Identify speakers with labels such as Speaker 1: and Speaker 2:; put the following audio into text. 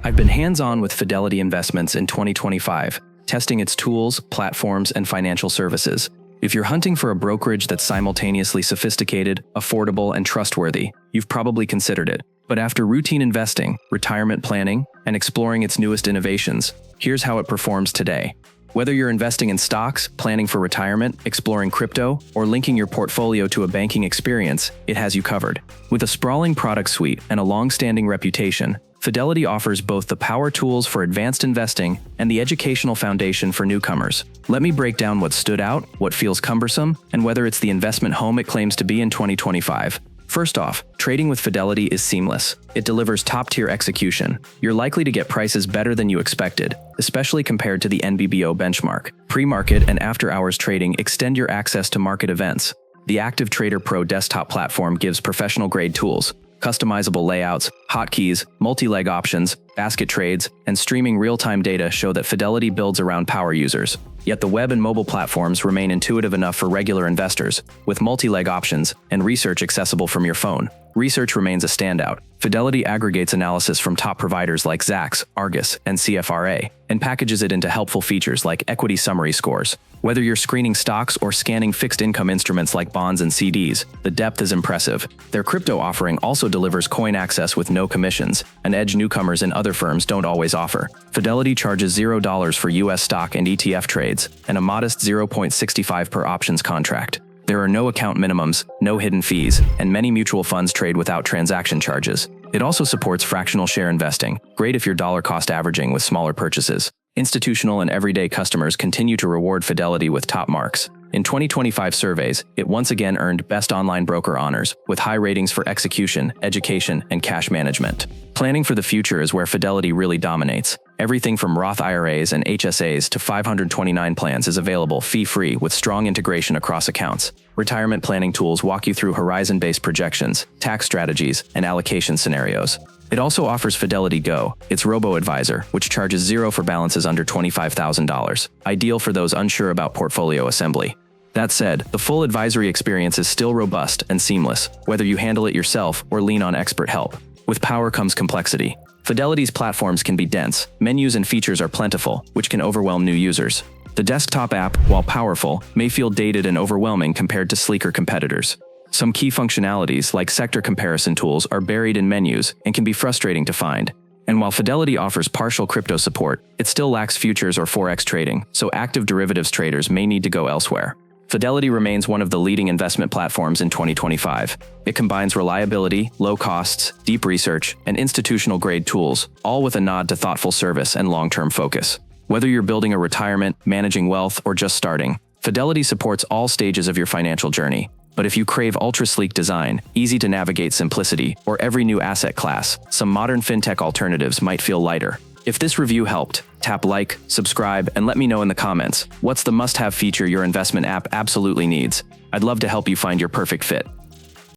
Speaker 1: I've been hands-on with Fidelity Investments in 2025, testing its tools, platforms, and financial services. If you're hunting for a brokerage that's simultaneously sophisticated, affordable, and trustworthy, you've probably considered it. But after routine investing, retirement planning, and exploring its newest innovations, here's how it performs today. Whether you're investing in stocks, planning for retirement, exploring crypto, or linking your portfolio to a banking experience, it has you covered. With a sprawling product suite and a long-standing reputation, Fidelity offers both the power tools for advanced investing and the educational foundation for newcomers. Let me break down what stood out, what feels cumbersome, and whether it's the investment home it claims to be in 2025. First off, trading with Fidelity is seamless. It delivers top-tier execution. You're likely to get prices better than you expected, especially compared to the NBBO benchmark. Pre-market and after-hours trading extend your access to market events. The Active Trader Pro desktop platform gives professional-grade tools, customizable layouts, hotkeys, multi-leg options, basket trades, and streaming real-time data show that Fidelity builds around power users. Yet the web and mobile platforms remain intuitive enough for regular investors, with multi-leg options and research accessible from your phone. Research remains a standout. Fidelity aggregates analysis from top providers like Zacks, Argus, and CFRA, and packages it into helpful features like equity summary scores. Whether you're screening stocks or scanning fixed income instruments like bonds and CDs, the depth is impressive. Their crypto offering also delivers coin access with no commissions, an edge newcomers in other firms don't always offer. Fidelity charges $0 for US stock and ETF trades, and a modest 0.65 per options contract. There are no account minimums, no hidden fees, and many mutual funds trade without transaction charges. It also supports fractional share investing, great if you're dollar cost averaging with smaller purchases. Institutional and everyday customers continue to reward Fidelity with top marks. In 2025 surveys, it once again earned Best Online Broker honors, with high ratings for execution, education, and cash management. Planning for the future is where Fidelity really dominates. Everything from Roth IRAs and HSAs to 529 plans is available fee-free with strong integration across accounts. Retirement planning tools walk you through horizon-based projections, tax strategies, and allocation scenarios. It also offers Fidelity Go, its robo-advisor, which charges $0 for balances under $25,000, ideal for those unsure about portfolio assembly. That said, the full advisory experience is still robust and seamless, whether you handle it yourself or lean on expert help. With power comes complexity. Fidelity's platforms can be dense, menus and features are plentiful, which can overwhelm new users. The desktop app, while powerful, may feel dated and overwhelming compared to sleeker competitors. Some key functionalities, like sector comparison tools, are buried in menus and can be frustrating to find. And while Fidelity offers partial crypto support, it still lacks futures or forex trading, so active derivatives traders may need to go elsewhere. Fidelity remains one of the leading investment platforms in 2025. It combines reliability, low costs, deep research, and institutional-grade tools, all with a nod to thoughtful service and long-term focus. Whether you're building a retirement, managing wealth, or just starting, Fidelity supports all stages of your financial journey. But if you crave ultra-sleek design, easy-to-navigate simplicity, or every new asset class, some modern fintech alternatives might feel lighter. If this review helped, tap like, subscribe, and let me know in the comments, what's the must-have feature your investment app absolutely needs? I'd love to help you find your perfect fit.